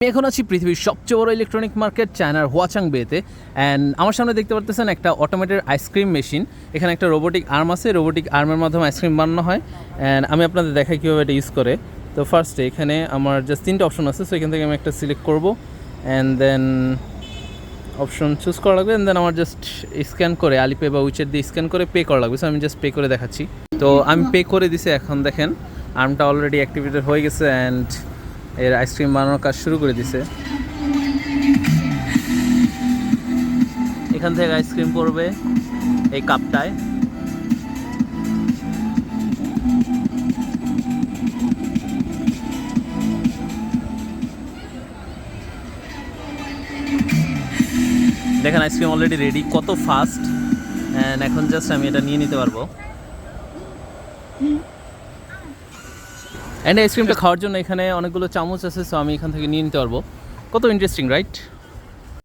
আমি এখন আছি পৃথিবীর সবচেয়ে বড় ইলেকট্রনিক মার্কেট চায়নার হুয়াচাং বেতে। অ্যান্ড আমার সামনে দেখতে পারতেছেন একটা অটোমেটেড আইসক্রিম মেশিন। এখানে একটা রোবোটিক আর্ম আছে, রোবোটিক আর্মের মাধ্যমে আইসক্রিম বানানো হয়। অ্যান্ড আমি আপনাদের দেখাই কীভাবে এটা ইউজ করে। তো ফার্স্টে এখানে আমার জাস্ট 3টা অপশন আছে, সো এখান থেকে আমি একটা সিলেক্ট করব অ্যান্ড দেন অপশন চুজ করা লাগবে। অ্যান্ড দেন আমার জাস্ট স্ক্যান করে আলিপে বা উইচের দিয়ে স্ক্যান করে পে করা লাগবে। সো আমি জাস্ট পে করে দেখাচ্ছি। তো আমি পে করে দিছি। এখন দেখেন আর্মটা অলরেডি অ্যাক্টিভেটেড হয়ে গেছে অ্যান্ড এর আইসক্রিম বানানোর কাজ শুরু করে দিছে। এখান থেকে আইসক্রিম পড়বে এই কাপটায়। দেখেন আইসক্রিম অলরেডি রেডি, কত ফাস্ট। অ্যান্ড এখন জাস্ট আমি এটা নিয়ে নিতে পারবো। অ্যান্ড আইসক্রিমটা খাওয়ার জন্য এখানে অনেকগুলো চামচ আছে, সো আমি এখান থেকে নিয়ে নিতে পারবো। কত ইন্টারেস্টিং, রাইট?